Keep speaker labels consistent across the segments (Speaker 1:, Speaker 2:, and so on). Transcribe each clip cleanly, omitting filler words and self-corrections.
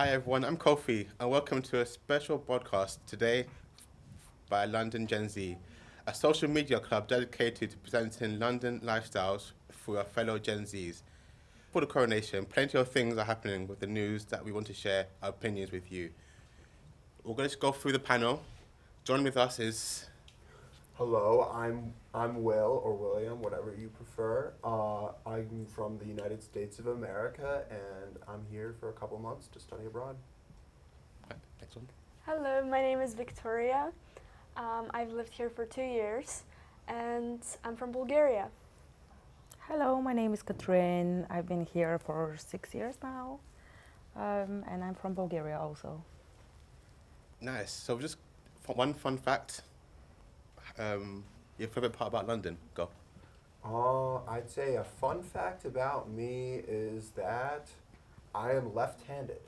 Speaker 1: Hi everyone, I'm Kofi, and welcome to a special podcast today by London Gen Z, a social media club dedicated to presenting London lifestyles through our fellow Gen Zs. For the coronation, plenty of things are happening with the news that we want to share our opinions with you. We're going to go through the panel. Joining with us is...
Speaker 2: Hello, I'm Will or William, whatever you prefer. I'm from the United States of America, and I'm here for a couple months to study abroad.
Speaker 1: Next one.
Speaker 3: Hello, my name is Victoria. I've lived here for 2 years, and I'm from Bulgaria.
Speaker 4: Hello, my name is Katrin. I've been here for 6 years now, and I'm from Bulgaria also.
Speaker 1: Nice. So just one fun fact. Your favorite part about London? Go.
Speaker 2: I'd say a fun fact about me is that I am left-handed,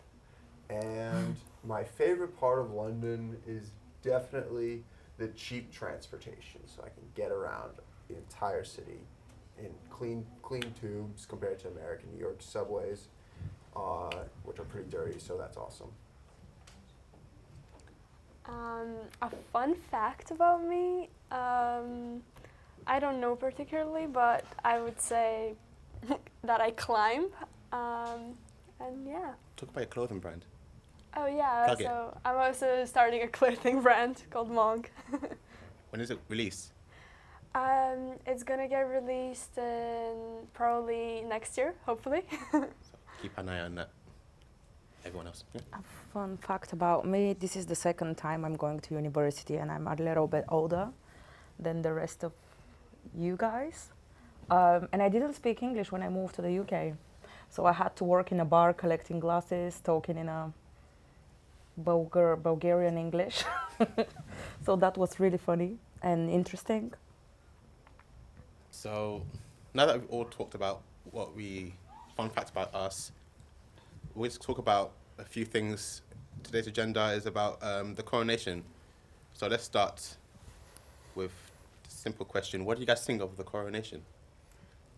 Speaker 2: and my favorite part of London is definitely the cheap transportation, so I can get around the entire city in clean tubes compared to American New York subways, which are pretty dirty, so that's awesome.
Speaker 3: A fun fact about me, I don't know particularly, but I would say that I climb, and yeah.
Speaker 1: Talk about your clothing brand.
Speaker 3: Oh yeah,
Speaker 1: Plug it.
Speaker 3: so I'm also starting a clothing brand called Monk.
Speaker 1: When is it released?
Speaker 3: It's gonna get released in probably next year, hopefully.
Speaker 1: So keep an eye on that. Everyone else. Yeah.
Speaker 4: A fun fact about me, this is the second time I'm going to university, and I'm a little bit older than the rest of you guys. And I didn't speak English when I moved to the UK. So I had to work in a bar collecting glasses, talking in a Bulgarian English. So that was really funny and interesting.
Speaker 1: So now that we've all talked about fun facts about us, we'll just talk about a few things. Today's agenda is about the coronation. So let's start with a simple question. What do you guys think of the coronation?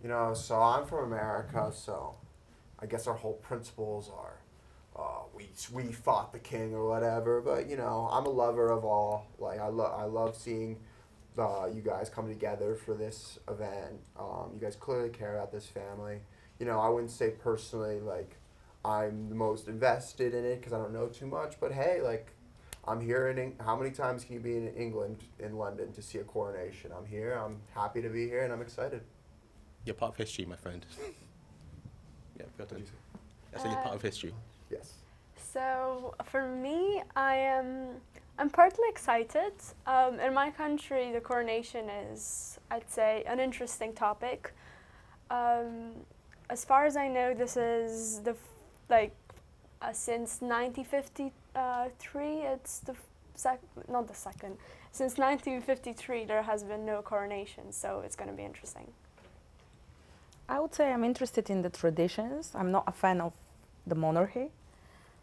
Speaker 2: So I'm from America, so I guess our whole principles are we fought the king or whatever, but I'm a lover of all. Like I love seeing you guys come together for this event. You guys clearly care about this family. I wouldn't say personally like I'm the most invested in it because I don't know too much, but hey, like I'm here how many times can you be in England, in London, to see a coronation? I'm here, I'm happy to be here, and I'm excited.
Speaker 1: You're part of history, my friend. Yeah,
Speaker 2: What did you say?
Speaker 1: I said you're part of history.
Speaker 2: Yes.
Speaker 3: So for me, I'm partly excited. In my country, the coronation is, I'd say, an interesting topic. As far as I know, this is since 1953, it's not the second. Since 1953, there has been no coronation, so it's going to be interesting.
Speaker 4: I would say I'm interested in the traditions. I'm not a fan of the monarchy,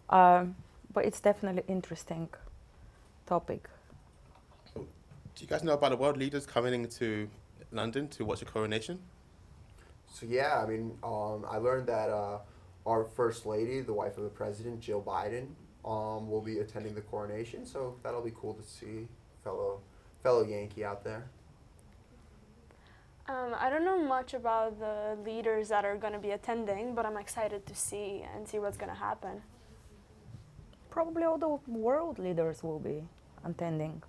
Speaker 4: but it's definitely interesting topic.
Speaker 1: Do you guys know about the world leaders coming into London to watch the coronation?
Speaker 2: So yeah, I mean, I learned that our first lady, the wife of the president, Jill Biden, will be attending the coronation. So that'll be cool to see fellow Yankee out there.
Speaker 3: I don't know much about the leaders that are going to be attending, but I'm excited to see what's going to happen.
Speaker 4: Probably all the world leaders will be attending.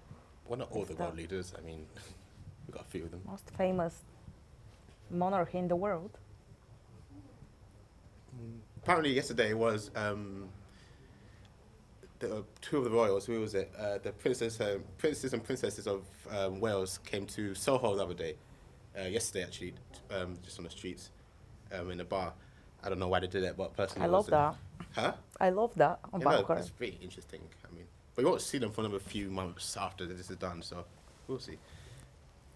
Speaker 1: Well, not all the world leaders. I mean, we've got a few of them.
Speaker 4: Most famous monarch in the world.
Speaker 1: Apparently, yesterday was the two of the royals. Who was it? The princes and princesses of Wales came to Soho the other day. Yesterday, actually, just on the streets, in a bar. I don't know why they did it, but personally,
Speaker 4: I love that.
Speaker 1: Huh?
Speaker 4: I love that about her.
Speaker 1: It's pretty interesting. I mean, but you won't see them for another few months after this is done, so we'll see.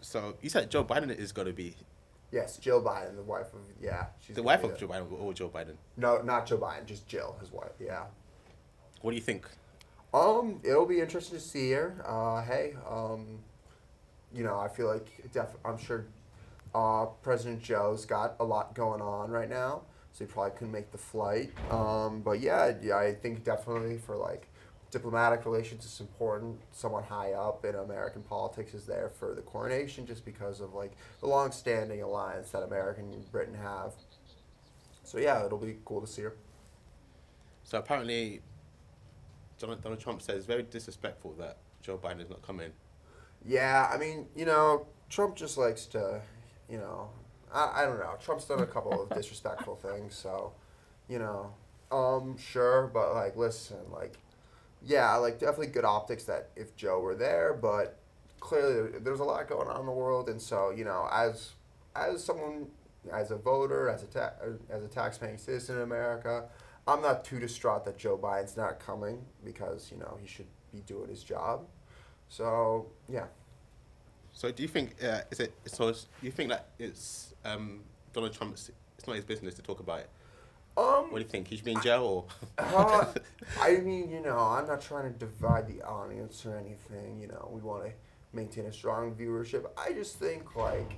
Speaker 1: So you said Joe Biden is going to be...
Speaker 2: Yes, Jill Biden, the wife of, she's
Speaker 1: the wife of Joe Biden or Joe Biden?
Speaker 2: No, not Joe Biden, just Jill, his wife, yeah.
Speaker 1: What do you think?
Speaker 2: It'll be interesting to see her. I feel like I'm sure President Joe's got a lot going on right now, so he probably couldn't make the flight. But yeah, I think definitely for like diplomatic relations, it's important. Someone high up in American politics is there for the coronation, just because of like the long-standing alliance that America and Britain have. So yeah, it'll be cool to see her.
Speaker 1: So apparently, Donald Trump says it's very disrespectful that Joe Biden is not coming.
Speaker 2: Yeah, I mean, Trump just likes to, I don't know. Trump's done a couple of disrespectful things, so, sure, but like, listen, like, yeah, like definitely good optics that if Joe were there, but clearly there's a lot going on in the world, and so as someone, as a voter, as a tax-paying citizen in America, I'm not too distraught that Joe Biden's not coming because he should be doing his job. So yeah.
Speaker 1: So do you think do you think that it's Donald Trump's? It's not his business to talk about it. What do you think? He should be in jail or?
Speaker 2: I mean, I'm not trying to divide the audience or anything. We want to maintain a strong viewership. I just think like,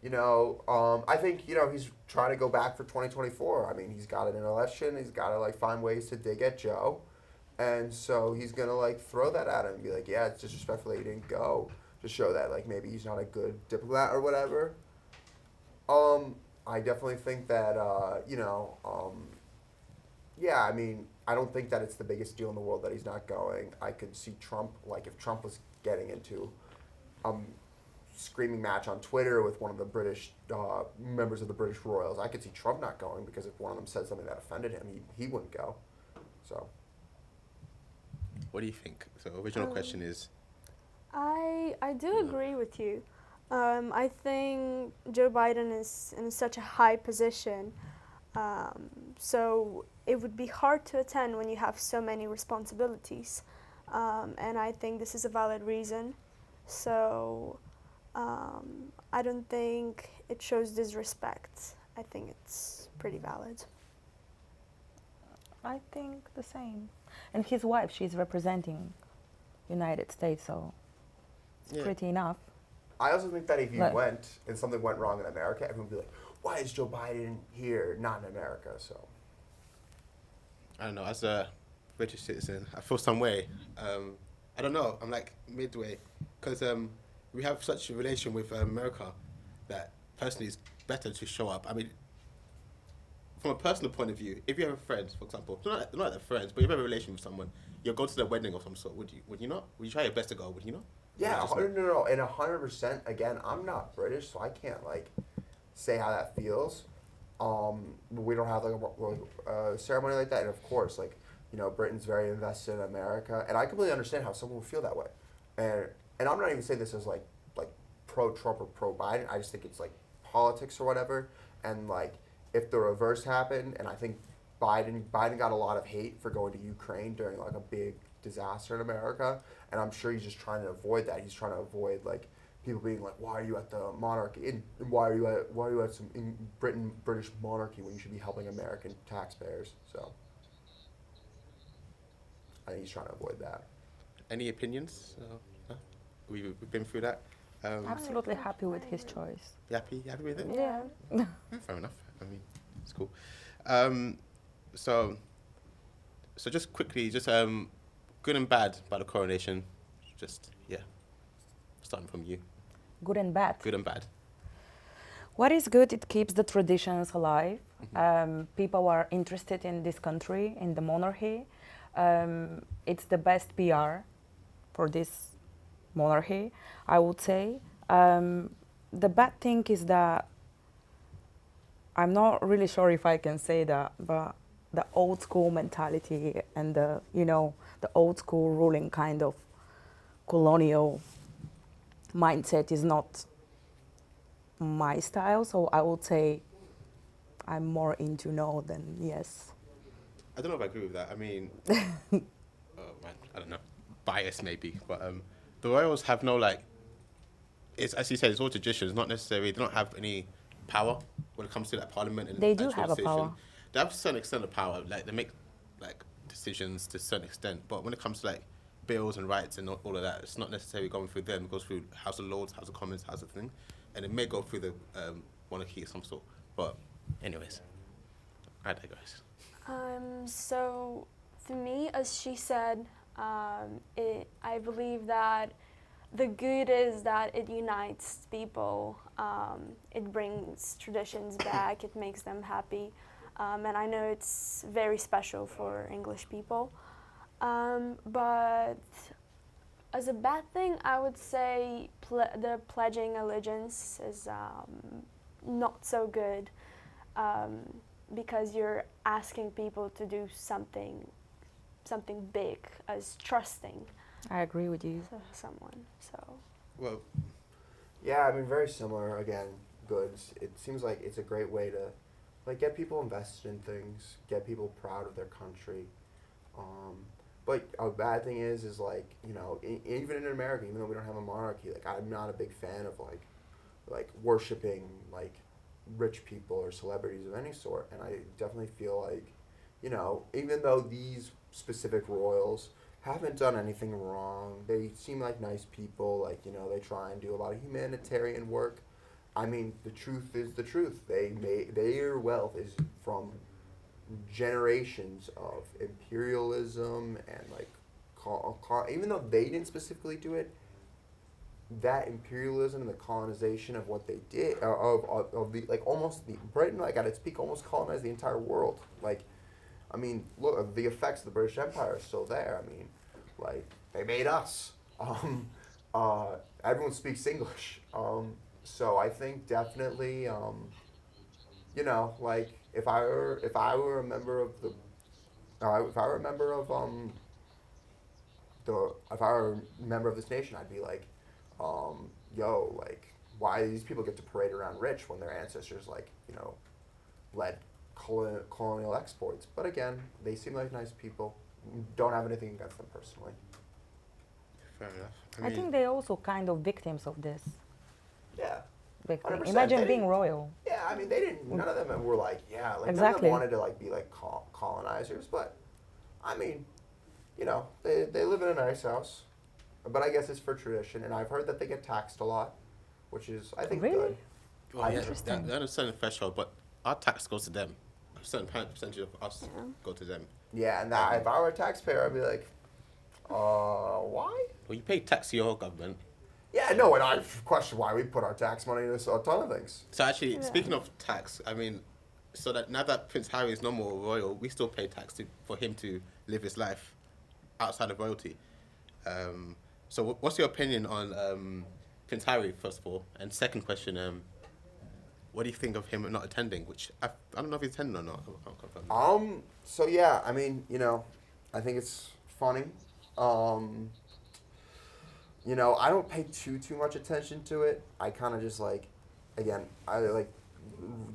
Speaker 2: I think he's trying to go back for 2024. I mean, he's got an election. He's got to like find ways to dig at Joe, and so he's gonna like throw that at him and be like, yeah, it's disrespectful that he didn't go, to show that like maybe he's not a good diplomat or whatever. I definitely think that, yeah, I mean, I don't think that it's the biggest deal in the world that he's not going. I could see Trump, like if Trump was getting into screaming match on Twitter with one of the British members of the British Royals, I could see Trump not going because if one of them said something that offended him, he wouldn't go. So.
Speaker 1: What do you think? So original question is.
Speaker 3: I do agree with you. I think Joe Biden is in such a high position, so it would be hard to attend when you have so many responsibilities, and I think this is a valid reason. So I don't think it shows disrespect. I think it's pretty valid.
Speaker 4: I think the same. And his wife, she's representing United States, so it's pretty enough.
Speaker 2: I also think that if you went and something went wrong in America, everyone would be like, why is Joe Biden here, not in America? So
Speaker 1: I don't know. As a British citizen, I feel some way. I don't know. I'm like midway because we have such a relation with America that personally it's better to show up. I mean, from a personal point of view, if you have a friend, for example, not that friends, but you have a relation with someone, you'll go to their wedding of some sort. Would you not? Would you try your best to go? Would you not?
Speaker 2: yeah, no, and 100%. Again, I'm not British, so I can't like say how that feels. We don't have like a ceremony like that, and of course, like Britain's very invested in America, and I completely understand how someone would feel that way. And I'm not even saying this as like pro Trump or pro Biden. I just think it's like politics or whatever, and like if the reverse happened, and I think Biden got a lot of hate for going to Ukraine during like a big disaster in America, and I'm sure he's just trying to avoid that. He's trying to avoid like people being like, why are you at the monarchy? And why are you at some British monarchy when you should be helping American taxpayers? So I think he's trying to avoid that.
Speaker 1: Any opinions? No? We've been through that.
Speaker 4: Absolutely happy with his choice.
Speaker 1: You happy with it?
Speaker 4: Yeah.
Speaker 1: Fair enough. I mean, it's cool. So just quickly, good and bad about the coronation. Starting from you.
Speaker 4: Good and bad.
Speaker 1: Good and bad.
Speaker 4: What is good, it keeps the traditions alive. People are interested in this country, in the monarchy. It's the best PR for this monarchy, I would say. The bad thing is that, I'm not really sure if I can say that, but the old school mentality and the old school ruling kind of colonial mindset is not my style, so I would say I'm more into no than yes.
Speaker 1: I don't know if I agree with that. I mean, I don't know, bias maybe, but the royals have no it's as you said, it's all traditions, not necessarily. They don't have any power when it comes to parliament and
Speaker 4: they do have a power.
Speaker 1: They have a certain extent of power. They make decisions to a certain extent, but when it comes to bills and rights and all of that, it's not necessarily going through them. It goes through House of Lords, House of Commons, House of thing, and it may go through the monarchy of some sort. But anyways, I digress.
Speaker 3: So, for me, as she said, I believe that the good is that it unites people. It brings traditions back. It makes them happy. And I know it's very special for English people. But as a bad thing, I would say the pledging allegiance is not so good, because you're asking people to do something big, as trusting
Speaker 4: I agree with you.
Speaker 3: someone. So
Speaker 1: Well,
Speaker 2: Yeah, I mean, very similar. Again, goods. It seems like it's a great way to, like, get people invested in things, get people proud of their country. But a bad thing is like, you know, even in America, even though we don't have a monarchy, like, I'm not a big fan of like worshiping like rich people or celebrities of any sort. And I definitely feel like, you know, even though these specific royals haven't done anything wrong, they seem like nice people. Like, you know, they try and do a lot of humanitarian work. I mean, the truth is the truth. Their wealth is from generations of imperialism and like, even though they didn't specifically do it, that imperialism and the colonization of what they did, of the, like, almost the Britain, like, at its peak, almost colonized the entire world. Like, I mean, look, the effects of the British Empire are still there. I mean, like, they made us. Everyone speaks English. So I think definitely, you know, like, if I were a member of the, if I were a member of if I were a member of this nation, I'd be like, yo, like, why do these people get to parade around rich when their ancestors, like, you know, led colonial exports? But again, they seem like nice people. Don't have anything against them personally.
Speaker 1: fair enough.
Speaker 4: I think they're also kind of victims of this.
Speaker 2: Yeah.
Speaker 4: Victim.
Speaker 2: 100%.
Speaker 4: Imagine
Speaker 2: They
Speaker 4: being
Speaker 2: didn't-
Speaker 4: royal.
Speaker 2: Yeah, I mean, they didn't. None of them were like, yeah, like, none of
Speaker 4: Exactly.
Speaker 2: them wanted to like be like colonizers. But I mean, you know, they live in a nice house. But I guess it's for tradition, and I've heard that they get taxed a lot, which is, I think,
Speaker 4: Really?
Speaker 2: good.
Speaker 1: Well, yeah,
Speaker 4: Interesting.
Speaker 1: they're at a certain threshold, but our tax goes to them. A certain percentage of us
Speaker 3: Yeah.
Speaker 1: go to them.
Speaker 2: Yeah, and that, if I were a taxpayer, I'd be like, why?
Speaker 1: Well, you pay tax to your government.
Speaker 2: Yeah, no, and I question why we put our tax money into a ton of things.
Speaker 1: So actually,
Speaker 3: Yeah.
Speaker 1: speaking of tax, I mean, so that now that Prince Harry is no more royal, we still pay tax for him to live his life outside of royalty. So what's your opinion on Prince Harry, first of all? And second question, what do you think of him not attending? Which I don't know if he's attending or not. I can't confirm.
Speaker 2: So yeah, I mean, you know, I think it's funny. You know, I don't pay too much attention to it. I kind of just like, again, I like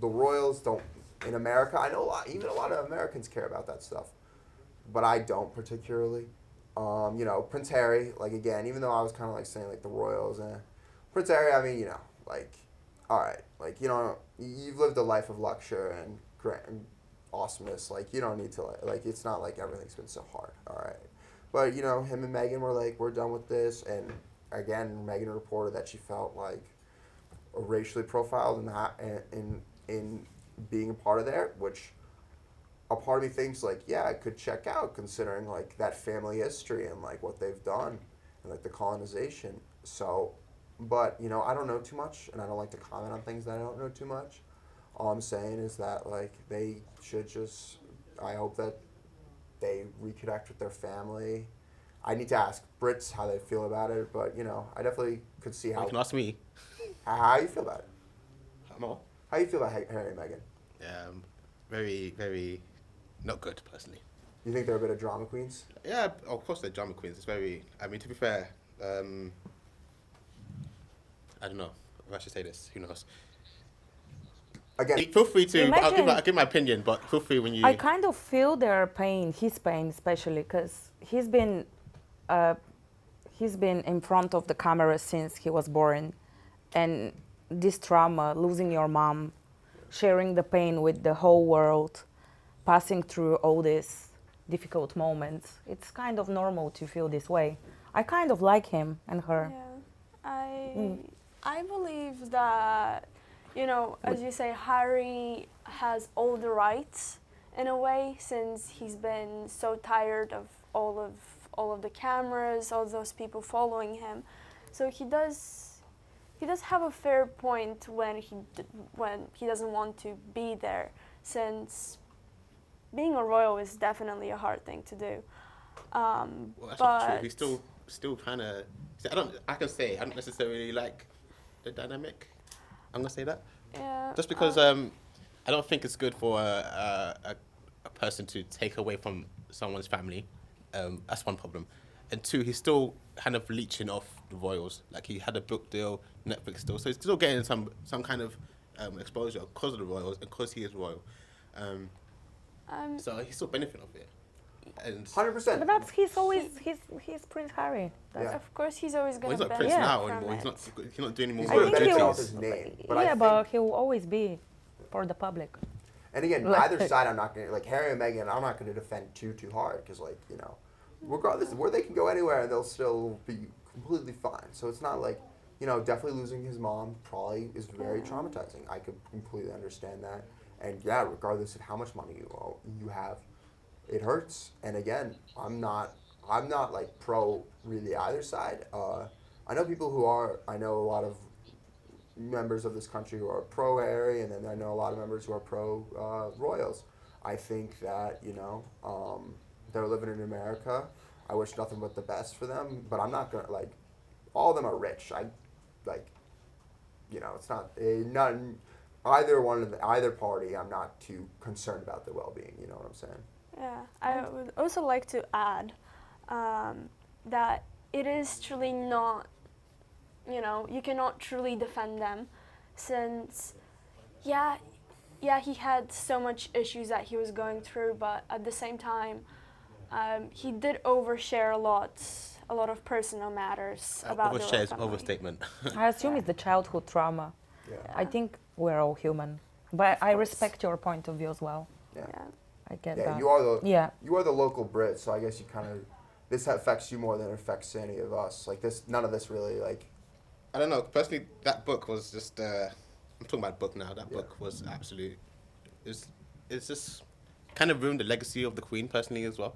Speaker 2: the royals don't in America. I know even a lot of Americans care about that stuff, but I don't particularly. You know, Prince Harry, like, again, even though I was kind of like saying like the royals, Prince Harry, I mean, you know, like, all right, like, you know, you've lived a life of luxury and awesomeness. Like, you don't need to like it's not like everything's been so hard. All right. But, you know, him and Meghan were like, we're done with this. And again, Meghan reported that she felt like racially profiled in being a part of there, which a part of me thinks like, yeah, I could check out considering like that family history and like what they've done and like the colonization. So, but, you know, I don't know too much and I don't like to comment on things that I don't know too much. All I'm saying is that like they should just, I hope that they reconnect with their family. I need to ask Brits how they feel about it, but, you know, I definitely could see
Speaker 1: You
Speaker 2: how
Speaker 1: can ask me.
Speaker 2: how you feel about it.
Speaker 1: More.
Speaker 2: How you feel about Harry and Meghan?
Speaker 1: Very, very not good, personally.
Speaker 2: You think they're a bit of drama queens?
Speaker 1: Yeah, of course they're drama queens. It's very, I mean, to be fair, I don't know if I should say this. Who knows?
Speaker 2: Again,
Speaker 1: Feel free to,
Speaker 4: Imagine-
Speaker 1: I'll give my opinion, but feel free when you...
Speaker 4: I kind of feel their pain, his pain especially, because he's been in front of the camera since he was born, and this trauma, losing your mom, sharing the pain with the whole world, passing through all these difficult moments, it's kind of normal to feel this way. I kind of like him and her.
Speaker 3: Yeah, I believe that, you know, as you say, Harry has all the rights in a way, since he's been so tired of all of the cameras, all those people following him. So he does have a fair point when he doesn't want to be there, since being a royal is definitely a hard thing to do.
Speaker 1: Well, that's not true. He's still kind of. I can say I don't necessarily like the dynamic. I'm gonna say that.
Speaker 3: Yeah.
Speaker 1: Just because I don't think it's good for a person to take away from someone's family. That's one problem. And two, he's still kind of leeching off the royals. Like, he had a book deal, Netflix deal, so he's still getting some kind of exposure because of the royals and because he is royal. So he's still benefiting off it. And
Speaker 2: 100%.
Speaker 4: But that's he's Prince Harry. That's
Speaker 2: Yeah.
Speaker 3: Of course, he's always
Speaker 1: well,
Speaker 3: going
Speaker 1: he's
Speaker 3: to
Speaker 1: not
Speaker 3: benefit
Speaker 1: prince now
Speaker 3: from
Speaker 1: anymore.
Speaker 3: it.
Speaker 1: He's not doing any more
Speaker 2: He's
Speaker 4: I
Speaker 1: royal
Speaker 2: not
Speaker 4: think
Speaker 2: benefit
Speaker 4: he
Speaker 2: off
Speaker 1: duties.
Speaker 2: his name. But
Speaker 4: yeah,
Speaker 2: I
Speaker 4: but
Speaker 2: think,
Speaker 4: he will always be for the public.
Speaker 2: and again,
Speaker 4: Like-
Speaker 2: either side, I'm not going to, like, Harry and Meghan, I'm not going to defend too hard, because, like, you know, regardless of where they can go anywhere, and they'll still be completely fine. So it's not like, you know, definitely losing his mom probably is very traumatizing. I could completely understand that. And yeah, regardless of how much money you have, it hurts. And again, I'm not like pro really either side. I know people who are. I know a lot of members of this country who are pro Harry, and then I know a lot of members who are pro royals. I think that, you know, they're living in America. I wish nothing but the best for them, but I'm not gonna, like, all of them are rich. You know, it's not either party. I'm not too concerned about their well-being. You know what I'm saying?
Speaker 3: Yeah, I would also like to add that it is truly not, you know, you cannot truly defend them, since, yeah, he had so much issues that he was going through, but at the same time, he did overshare a lot of personal matters about the
Speaker 1: Overshare
Speaker 3: royal
Speaker 1: is
Speaker 3: family.
Speaker 1: overstatement.
Speaker 4: I assume it's the childhood trauma.
Speaker 2: Yeah.
Speaker 4: I think we're all human, but I respect your point of view as well.
Speaker 2: Yeah.
Speaker 3: Yeah.
Speaker 4: I get
Speaker 2: Yeah.
Speaker 4: that.
Speaker 2: You are the local Brit, so I guess you kind of, this affects you more than it affects any of us. Like, this, none of this really, like.
Speaker 1: I don't know. Personally, that book was just. I'm talking about book now. That book was absolute. It's just kind of ruined the legacy of the Queen personally as well.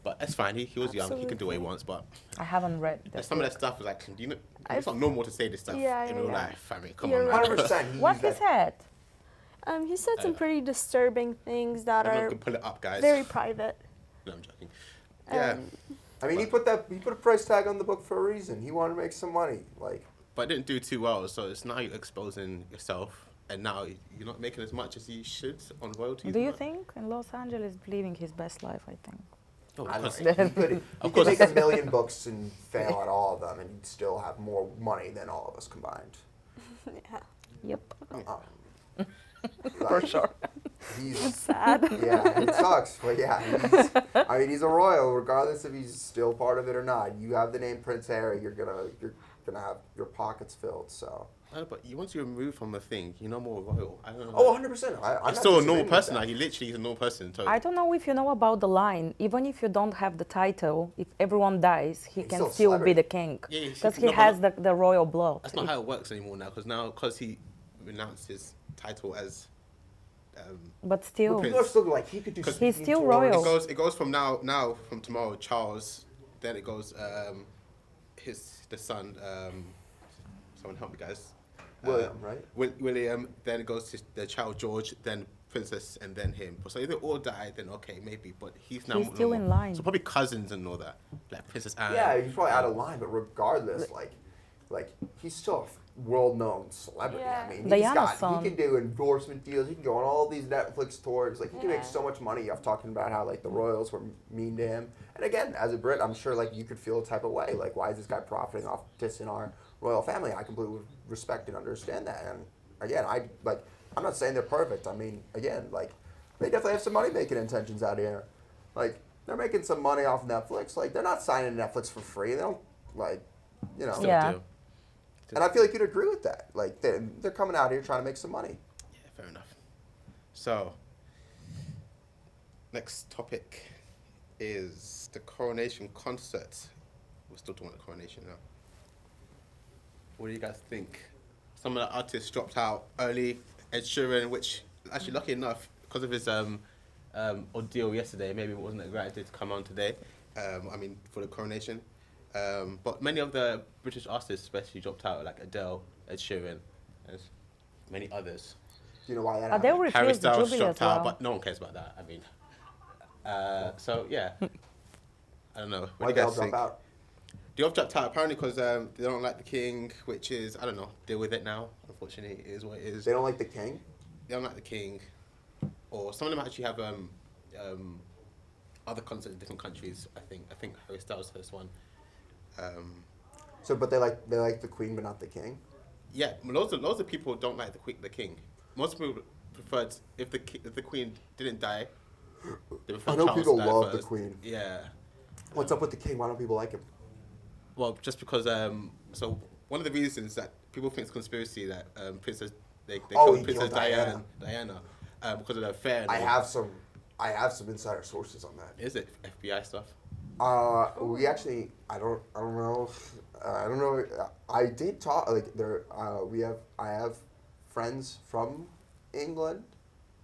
Speaker 1: But it's fine. He was young. He can do what he wants. But
Speaker 4: I haven't read that.
Speaker 1: some of that stuff was like, you know, it's not normal to say this stuff in real life. I mean, come
Speaker 3: You're
Speaker 1: on, man.
Speaker 3: right.
Speaker 2: 100%.
Speaker 4: What he said?
Speaker 3: He said some pretty disturbing things that
Speaker 1: Everyone
Speaker 3: are
Speaker 1: can pull it up, guys.
Speaker 3: very private.
Speaker 1: No, I'm joking. Yeah,
Speaker 3: Um,
Speaker 2: I mean, he put a price tag on the book for a reason. He wanted to make some money. Like,
Speaker 1: but it didn't do too well. So it's now you're exposing yourself, and now you're not making as much as you should on royalties.
Speaker 4: Do you think in Los Angeles living his best life? I think.
Speaker 1: Oh,
Speaker 2: I don't
Speaker 1: because
Speaker 2: know, he could
Speaker 1: Of course.
Speaker 2: make 1 million books and fail at all of them, and he'd still have more money than all of us combined.
Speaker 3: yeah.
Speaker 4: Yep.
Speaker 2: For
Speaker 4: sure.
Speaker 2: He's
Speaker 3: Sad.
Speaker 2: yeah, it sucks, but yeah, he's a royal, regardless if he's still part of it or not. You have the name Prince Harry, you're gonna have your pockets filled. So.
Speaker 1: but once you remove from a thing, you're no more royal. I don't know.
Speaker 2: Oh, 100%. I'm
Speaker 1: He's
Speaker 2: not
Speaker 1: still a normal
Speaker 2: disagreeing with
Speaker 1: person
Speaker 2: that.
Speaker 1: now. He literally is a normal person. So
Speaker 4: I don't know if you know about the line. Even if you don't have the title, if everyone dies, he
Speaker 2: He's
Speaker 4: can
Speaker 2: still a
Speaker 4: still be
Speaker 2: celebrity.
Speaker 4: the king.
Speaker 1: Yeah,
Speaker 4: Because
Speaker 1: no,
Speaker 4: he
Speaker 1: but
Speaker 4: has the royal blood.
Speaker 1: that's not how it works anymore now. Because he renounced his title as.
Speaker 4: But
Speaker 2: But
Speaker 4: still,
Speaker 2: people are still like, he could do.
Speaker 1: He's
Speaker 2: speaking
Speaker 4: still
Speaker 2: tours.
Speaker 4: royal.
Speaker 1: It goes from from tomorrow Charles, then it goes the son. Someone help me, guys.
Speaker 2: William, right?
Speaker 1: William. Then it goes to the child George, then Princess, and then him. So if they all die, then okay, maybe. But he's now
Speaker 4: He's still in line.
Speaker 1: So probably cousins and all that, like Princess Anne.
Speaker 2: Yeah, he's probably out of line, but regardless, like he's still a world-known celebrity.
Speaker 3: Yeah.
Speaker 2: I mean,
Speaker 4: Diana's son.
Speaker 2: he can do endorsement deals. He can go on all these Netflix tours. Like, he can make
Speaker 3: Yeah.
Speaker 2: so much money off talking about how, like, the royals were mean to him. And again, as a Brit, I'm sure, like, you could feel a type of way. Like, why is this guy profiting off dissing our royal family? I completely respect and understand that. And again, I'm not saying they're perfect. I mean, again, like, they definitely have some money-making intentions out here. Like, they're making some money off Netflix. Like, they're not signing Netflix for free. They don't, like, you know.
Speaker 1: Still
Speaker 4: Yeah.
Speaker 1: do.
Speaker 2: And I feel like you'd agree with that. Like, they're coming out here trying to make some money.
Speaker 1: Yeah, fair enough. So, next topic is the Coronation concert. We're still talking about the Coronation now. What do you guys think? Some of the artists dropped out early. Ed Sheeran, which actually lucky enough, because of his ordeal yesterday. Maybe it wasn't a great idea to come on today. For the coronation. But many of the British artists especially dropped out, like Adele, Ed Sheeran, and many others.
Speaker 2: Do you know why that
Speaker 4: They
Speaker 2: happened?
Speaker 1: Harry
Speaker 4: refused the
Speaker 1: Styles
Speaker 4: Jubilee as
Speaker 1: dropped out,
Speaker 4: well.
Speaker 1: but no one cares about that. So yeah. I don't know. What
Speaker 2: Why
Speaker 1: do
Speaker 2: did
Speaker 1: you
Speaker 2: they
Speaker 1: guys
Speaker 2: all
Speaker 1: think?
Speaker 2: drop out?
Speaker 1: They all dropped out apparently because they don't like the king, which is, I don't know, deal with it now. Unfortunately, it is what it is.
Speaker 2: They don't like the king?
Speaker 1: They don't like the king. Or some of them actually have other concerts in different countries, I think Harry Styles has one.
Speaker 2: But they like the queen but not the king?
Speaker 1: Yeah, loads of people don't like the king. Most people preferred if the queen didn't die. They prefer
Speaker 2: I know
Speaker 1: Charles
Speaker 2: people
Speaker 1: to die
Speaker 2: love the
Speaker 1: first.
Speaker 2: queen.
Speaker 1: Yeah.
Speaker 2: What's up with the king? Why don't people like him?
Speaker 1: Well, just because so one of the reasons that people think it's conspiracy that they killed Princess Diana because of the affair. And
Speaker 2: I have some insider sources on that.
Speaker 1: Is it FBI stuff?
Speaker 2: We actually, I don't know. I don't know. I did talk like there. I have friends from England,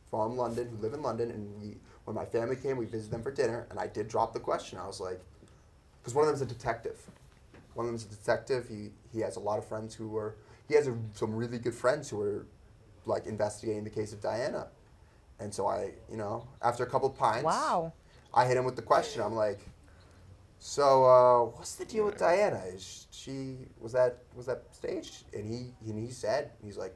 Speaker 2: from London, who live in London, and when my family came, we visited them for dinner, and I did drop the question. I was like, because one of them's a detective. He has a lot of friends he has some really good friends who were like investigating the case of Diana, and so after a couple of pints,
Speaker 4: Wow.
Speaker 2: I hit him with the question. I'm like, so what's the deal with Diana? Was that staged? And he said, he's like,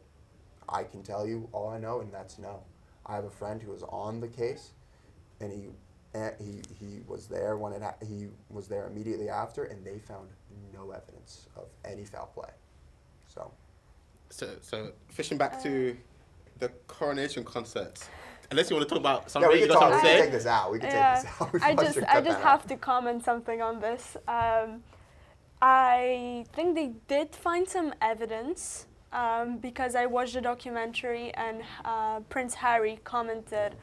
Speaker 2: I can tell you all I know, and that's no. I have a friend who was on the case, and he was there when he was there immediately after, and they found no evidence of any foul play.
Speaker 1: So fishing back to the coronation concerts. Unless you want to talk about
Speaker 2: Yeah,
Speaker 1: something
Speaker 2: we
Speaker 1: you
Speaker 2: can
Speaker 1: got
Speaker 2: talk.
Speaker 1: something
Speaker 2: We
Speaker 1: to
Speaker 2: can
Speaker 1: say.
Speaker 2: take this out. We can
Speaker 3: Yeah,
Speaker 2: take this out. We
Speaker 3: I
Speaker 2: probably
Speaker 3: just
Speaker 2: should
Speaker 3: I
Speaker 2: cut
Speaker 3: just
Speaker 2: that
Speaker 3: have
Speaker 2: out.
Speaker 3: to comment something on this. I think they did find some evidence because I watched the documentary and Prince Harry commented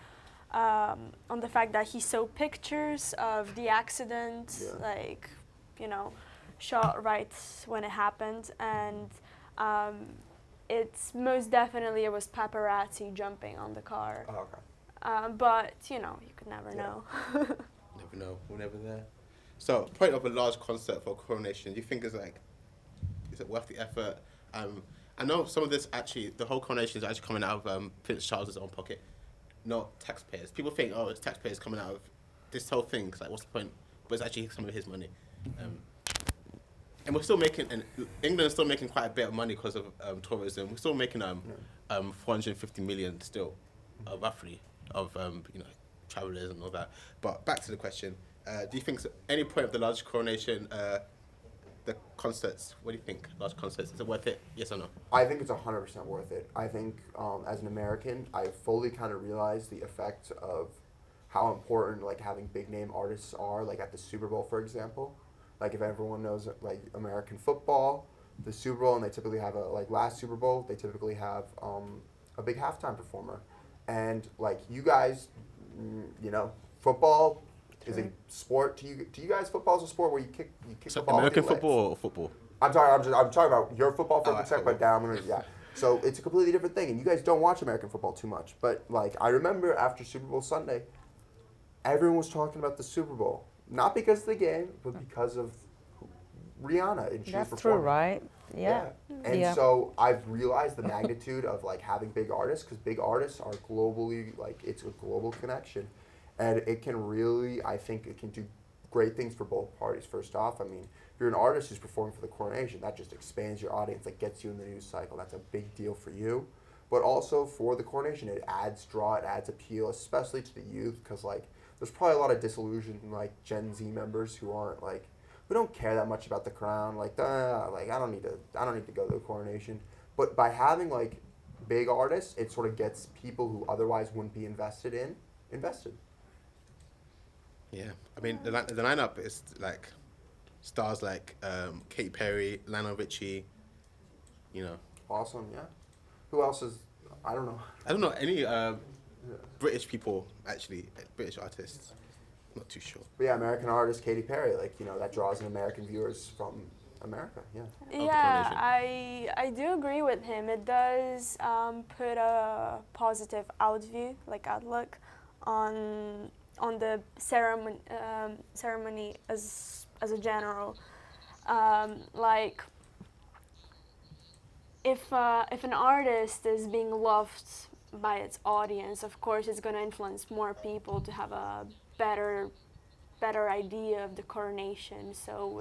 Speaker 3: on the fact that he saw pictures of the accident, shot right when it happened, and it's most definitely it was paparazzi jumping on the car.
Speaker 2: Oh, okay.
Speaker 3: But you could never know.
Speaker 1: Never know. We're never there. So, point of a large concert for coronation. Do you think is it worth the effort? I know some of this actually, the whole coronation is actually coming out of Prince Charles's own pocket, not taxpayers. People think, oh, it's taxpayers coming out of this whole thing. It's like, what's the point? But it's actually some of his money. And we're still making, and England is still making quite a bit of money because of tourism. We're still making 450 million still, roughly, of travellers and all that. But back to the question: do you think at any point of the large coronation, the concerts? What do you think? Large concerts, is it worth it? Yes or no?
Speaker 2: I think it's 100% worth it. I think as an American, I fully kind of realized the effect of how important like having big name artists are, like at the Super Bowl, for example. Like if everyone knows like American football, the Super Bowl, and they typically have last Super Bowl, they typically have a big halftime performer. And like you guys, football is a sport. To you guys, football is a sport where you kick
Speaker 1: So
Speaker 2: the ball.
Speaker 1: American
Speaker 2: with your legs.
Speaker 1: football or football?
Speaker 2: I'm talking about your football for a
Speaker 1: Alright,
Speaker 2: sec, but
Speaker 1: football.
Speaker 2: yeah. So it's a completely different thing, and you guys don't watch American football too much. But like I remember after Super Bowl Sunday, everyone was talking about the Super Bowl, not because of the game, but because of Rihanna and she was
Speaker 4: That's true,
Speaker 2: performing.
Speaker 4: right? Yeah.
Speaker 2: And
Speaker 4: Yeah.
Speaker 2: so I've realized the magnitude of like having big artists, because big artists are globally, like it's a global connection, and it can really, I think it can do great things for both parties. First off, I mean, if you're an artist who's performing for the coronation, that just expands your audience, that gets you in the news cycle. That's a big deal for you, but also for the coronation, it adds draw, it adds appeal, especially to the youth, because like there's probably a lot of disillusioned like Gen Z members who aren't like, who don't care that much about the crown. Like, I don't need to go to the coronation. But by having like big artists, it sort of gets people who otherwise wouldn't be invested.
Speaker 1: Yeah, I mean the lineup is like stars like Katy Perry, Lionel Richie.
Speaker 2: Awesome, yeah. Who else is? I don't know.
Speaker 1: I don't know any British people actually, British artists. Not too sure.
Speaker 2: But yeah, American artist Katy Perry, like that draws in American viewers from America. Yeah.
Speaker 3: Yeah, I do agree with him. It does put a positive outlook on the ceremony as a general. Like if an artist is being loved by its audience, of course it's going to influence more people to have a better idea of the coronation. So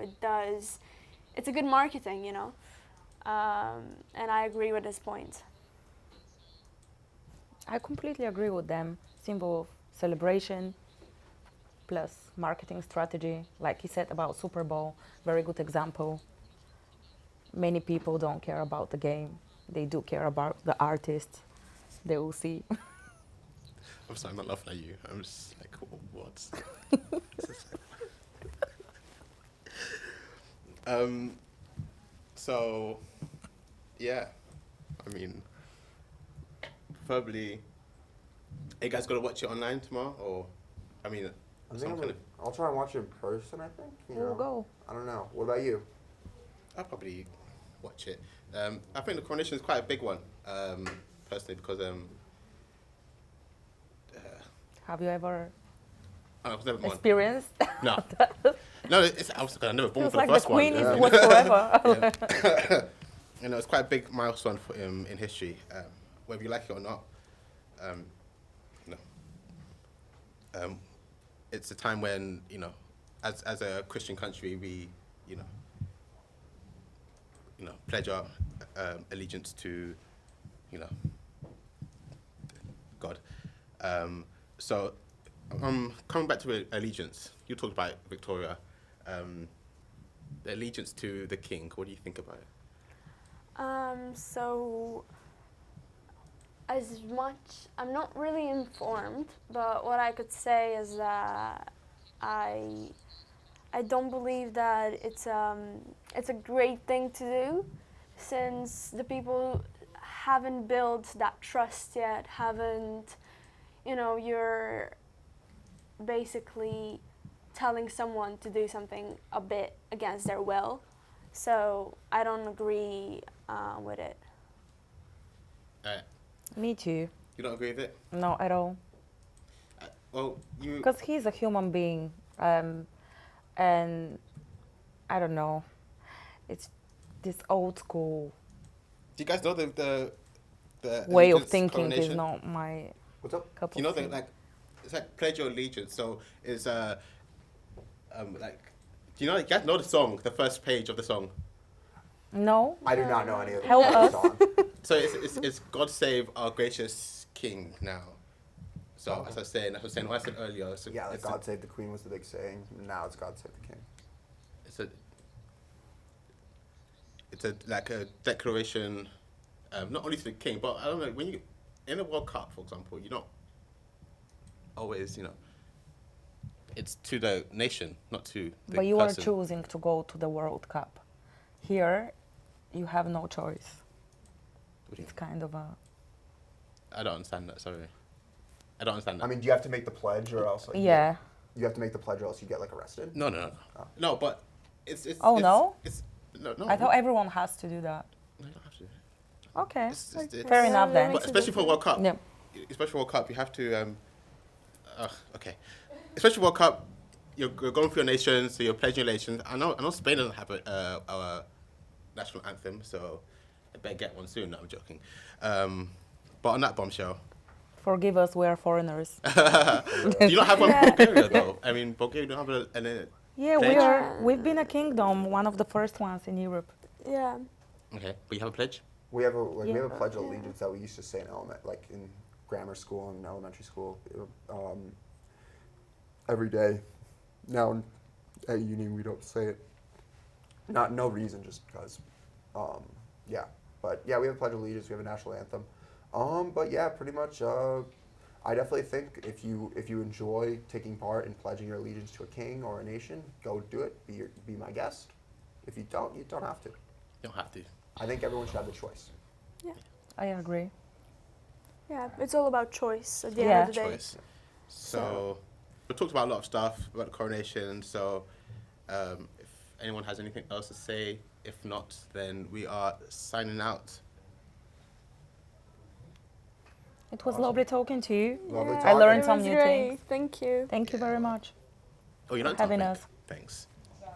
Speaker 3: it's a good marketing, you know. And I agree with this point.
Speaker 4: I completely agree with them. Symbol of celebration plus marketing strategy. Like he said about Super Bowl, very good example. Many people don't care about the game. They do care about the artist. They will see.
Speaker 1: I'm sorry, I'm not laughing at you. I'm just like, what? So, yeah. I mean, probably. Are you guys gonna watch it online tomorrow, or? I mean,
Speaker 2: I'll try and watch it in person. I think.
Speaker 4: We'll go.
Speaker 2: I don't know. What about you?
Speaker 1: I'll probably watch it. I think the coronation is quite a big one, personally, because
Speaker 4: Have you ever
Speaker 1: I was never born.
Speaker 4: experienced?
Speaker 1: No, I never born
Speaker 4: Feels
Speaker 1: for
Speaker 4: like
Speaker 1: the first
Speaker 4: the Queen
Speaker 1: one.
Speaker 4: is was forever.
Speaker 1: Yeah. You know, it's quite a big milestone for in history, whether you like it or not. It's a time when, you know, as a Christian country, we, you know, pledge our allegiance to, you know, God. So, coming back to allegiance, you talked about Victoria, the allegiance to the king. What do you think about it?
Speaker 3: So, as much, I'm not really informed, but what I could say is that I don't believe that it's a great thing to do, since the people haven't built that trust yet, haven't, you know, you're basically telling someone to do something a bit against their will. So I don't agree with it.
Speaker 4: Me too.
Speaker 1: You don't agree with it?
Speaker 4: No, at all.
Speaker 1: Well, you...
Speaker 4: Because he's a human being, and I don't know. It's this old school
Speaker 1: Do you guys know the
Speaker 4: way of
Speaker 1: allegiance
Speaker 4: thinking
Speaker 1: coronation?
Speaker 4: is not my
Speaker 2: What's up?
Speaker 4: cup
Speaker 1: Do you know
Speaker 4: of
Speaker 1: that,
Speaker 4: tea.
Speaker 1: like, it's like pledge your allegiance. So it's like, do you know? You guys know the song, the first page of the song.
Speaker 4: No.
Speaker 2: I do not know any of the
Speaker 4: Help us.
Speaker 2: song.
Speaker 1: So it's God save our gracious King now. So
Speaker 2: Oh.
Speaker 1: as I was saying, what I said earlier. So
Speaker 2: Yeah, like
Speaker 1: it's
Speaker 2: God Save the Queen was the big saying. Now it's God Save the King.
Speaker 1: It's a like a declaration, not only to the king, but I don't know, when you in a World Cup, for example, you're not always, you know, it's to the nation, not to the
Speaker 4: But you
Speaker 1: person.
Speaker 4: are choosing to go to the World Cup. Here, you have no choice.
Speaker 1: What do you
Speaker 4: It's kind of a...
Speaker 1: I don't understand that. Sorry, I don't understand that.
Speaker 2: I mean, do you have to make the pledge or else? Like,
Speaker 4: Yeah.
Speaker 2: You have to make the pledge or else you get like arrested.
Speaker 1: No.
Speaker 2: Oh.
Speaker 1: No, but it's.
Speaker 4: Oh, no?
Speaker 1: It's no.
Speaker 4: I thought everyone has to do that.
Speaker 1: No, you don't have to.
Speaker 4: Okay.
Speaker 1: It's-
Speaker 4: Fair enough then.
Speaker 1: But especially for World Cup.
Speaker 4: Yeah.
Speaker 1: Especially World Cup, you have to. Okay. Especially World Cup, you're going through your nation, so you're pledging your nation. I know Spain doesn't have our national anthem, so I better get one soon. No, I'm joking. But on that bombshell,
Speaker 4: Forgive us, we are foreigners.
Speaker 1: do you not have one in Bulgaria though? I mean, Bulgaria don't have an
Speaker 4: Yeah,
Speaker 1: Pledge?
Speaker 4: we've been a kingdom, one of the first ones in Europe.
Speaker 3: Yeah.
Speaker 1: Okay, but you have a pledge.
Speaker 2: We have we have a
Speaker 4: Yeah.
Speaker 2: pledge of allegiance that we used to say in in grammar school and elementary school, every day. Now at uni we don't say it. No reason, just because. Yeah, but yeah, we have a pledge of allegiance. We have a national anthem. But yeah, pretty much. I definitely think if you enjoy taking part in pledging your allegiance to a king or a nation, go do it. Be my guest. If you don't have to.
Speaker 1: You don't have to.
Speaker 2: I think everyone should have the choice.
Speaker 4: I agree.
Speaker 3: Yeah, it's all about choice at the
Speaker 4: Yeah.
Speaker 3: end of the day.
Speaker 1: Choice. So we talked about a lot of stuff about the coronation. So if anyone has anything else to say, if not, then we are signing out.
Speaker 4: It was
Speaker 2: Awesome.
Speaker 4: lovely talking to you.
Speaker 2: Lovely
Speaker 3: Yeah,
Speaker 2: talking.
Speaker 4: I learned
Speaker 3: it
Speaker 4: some
Speaker 3: was
Speaker 4: new
Speaker 3: great.
Speaker 4: things.
Speaker 3: Thank you.
Speaker 4: Thank you very much
Speaker 1: Oh, you're not
Speaker 4: for having
Speaker 1: talking.
Speaker 4: us.
Speaker 1: Thanks.